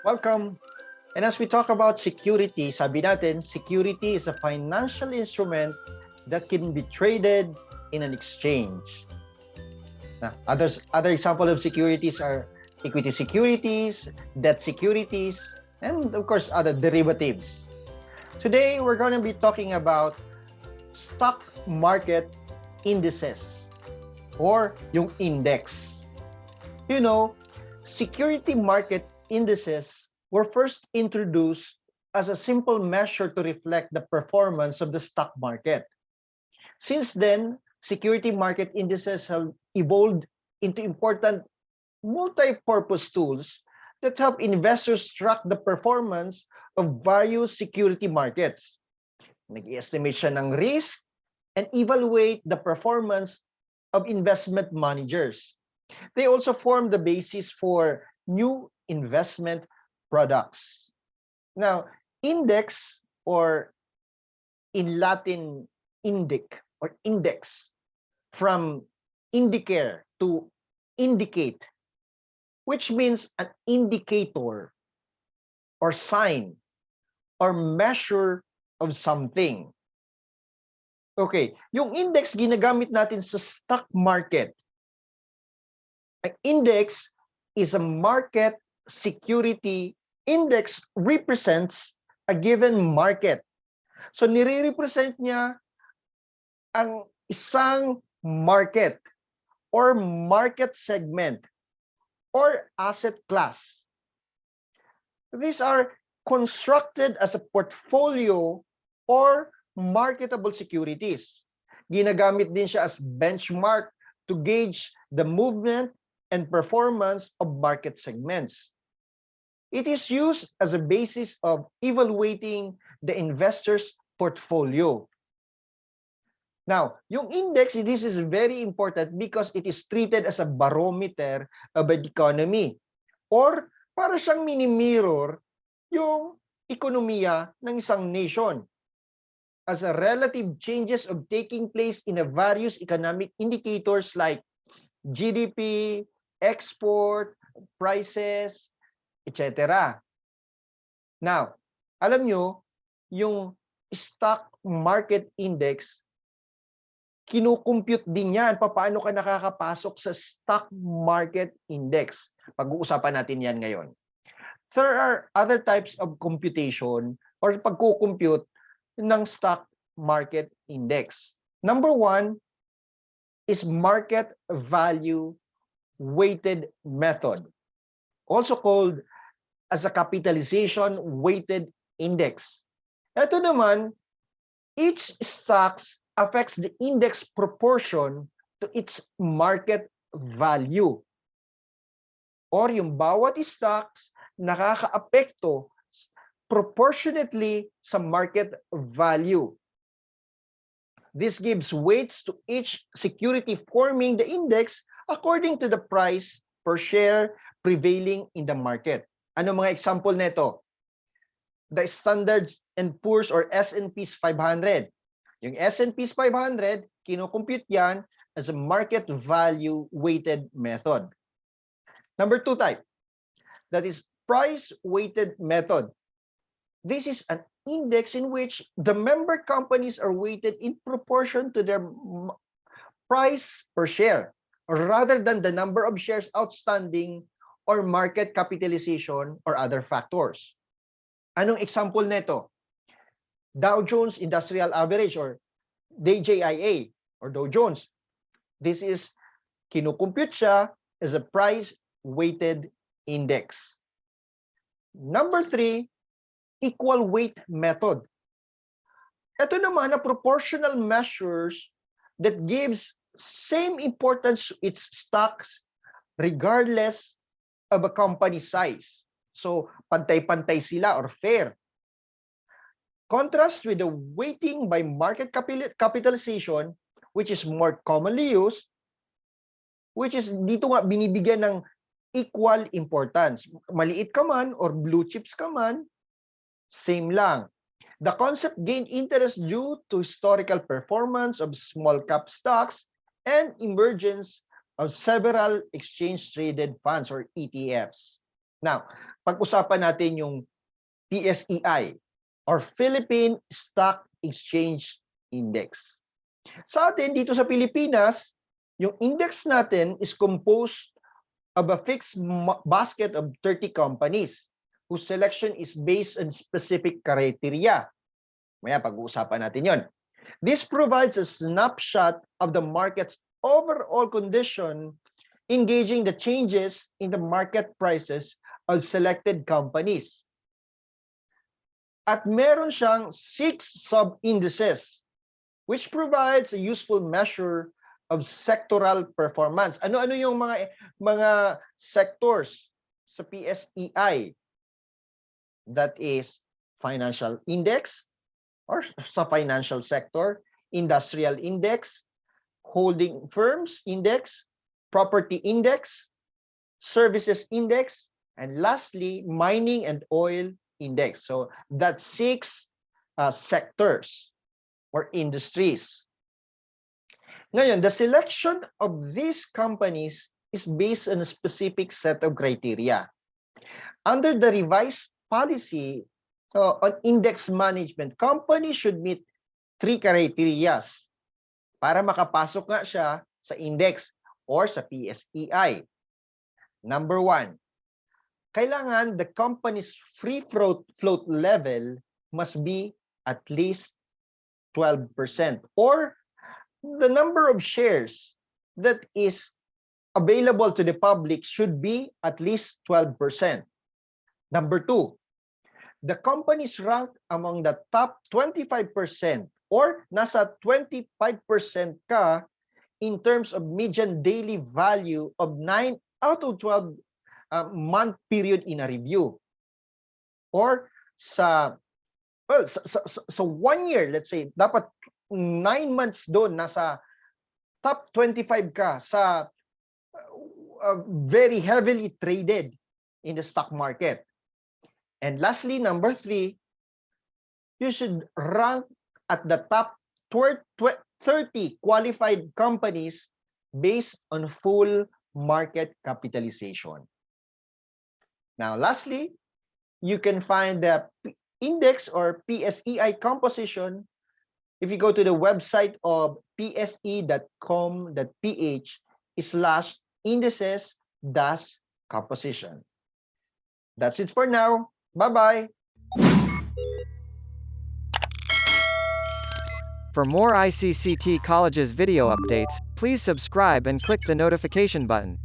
Welcome. And as we talk about security, sabi natin, security is a financial instrument that can be traded in an exchange. Now, other example of securities are equity securities, debt securities, and of course, other derivatives. Today, we're going to be talking about stock market indices or yung index. You know, security market indices were first introduced as a simple measure to reflect the performance of the stock market. Since then, security market indices have evolved into important multi-purpose tools that help investors track the performance of various security markets. Nag-estimate siya ng risk and evaluate the performance of investment managers. They also form the basis for new investment products. Now, index, or in Latin indic or index, from indicare to indicate, which means an indicator or sign or measure of something. Okay, yung index ginagamit natin sa stock market. An index is a market security. Index represents a given market. So nire-represent niya ang isang market or market segment or asset class. These are constructed as a portfolio or marketable securities. Ginagamit din siya as benchmark to gauge the movement and performance of market segments. It is used as a basis of evaluating the investor's portfolio. Now, yung index, this is very important because it is treated as a barometer of an economy, or para siyang mini-mirror yung ekonomiya ng isang nation, as a relative changes of taking place in a various economic indicators like GDP, export, prices, etc. Now, alam nyo, yung stock market index, kinukompute din yan. Paano ka nakakapasok sa stock market index? Pag-uusapan natin yan ngayon. There are other types of computation or pagkukompute ng stock market index. Number one is market value weighted method, also called as a capitalization weighted index. Ito naman, each stocks affects the index proportion to its market value. Or yung bawat stocks nakakaapekto proportionately sa market value. This gives weights to each security forming the index according to the price per share prevailing in the market. Ano mga example nito? The Standard and Poor's or S&P's 500. Yung S&P's 500, kinocompute yan as a market value weighted method. Number two type, that is price weighted method. This is an index in which the member companies are weighted in proportion to their price per share, rather than the number of shares outstanding or market capitalization or other factors. Anong example nito? Dow Jones Industrial Average or DJIA or Dow Jones. This is kinukompute siya as a price weighted index. Number three, equal weight method. Ito naman na proportional measures that gives same importance to its stocks regardless of a company size. So, pantay-pantay sila or fair. Contrast with the weighting by market capitalization, which is more commonly used, which is dito nga binibigyan ng equal importance. Maliit ka man or blue chips ka man, same lang. The concept gained interest due to historical performance of small cap stocks and emergence of several exchange-traded funds or ETFs. Now, pag-usapan natin yung PSEI or Philippine Stock Exchange Index. Sa atin, dito sa Pilipinas, yung index natin is composed of a fixed basket of 30 companies whose selection is based on specific criteria. Maya, pag-uusapan natin yon. This provides a snapshot of the market's overall condition, engaging the changes in the market prices of selected companies. At meron siyang 6 sub-indices, which provides a useful measure of sectoral performance. Ano-ano yung mga sectors sa PSEI? That is financial index or sa financial sector, industrial index, holding firms index, property index, services index, and lastly, mining and oil index. So that's 6 sectors or industries. Ngayon, the selection of these companies is based on a specific set of criteria. Under the revised policy on index management, companies should meet 3 criteria para makapasok nga siya sa index or sa PSEI. Number 1, kailangan the company's free float level must be at least 12% or the number of shares that is available to the public should be at least 12%. Number 2, the company is ranked among the top 25% or nasa 25% ka in terms of median daily value of 9 out of 12 month period in a review. Or sa 1 year, let's say, dapat 9 months doon, nasa top 25 ka sa very heavily traded in the stock market. And lastly, number 3, you should rank at the top 30 qualified companies based on full market capitalization. Now, lastly, you can find the index or PSEI composition if you go to the website of pse.com.ph/indices-composition. That's it for now. Bye-bye. For more ICCT College's video updates, please subscribe and click the notification button.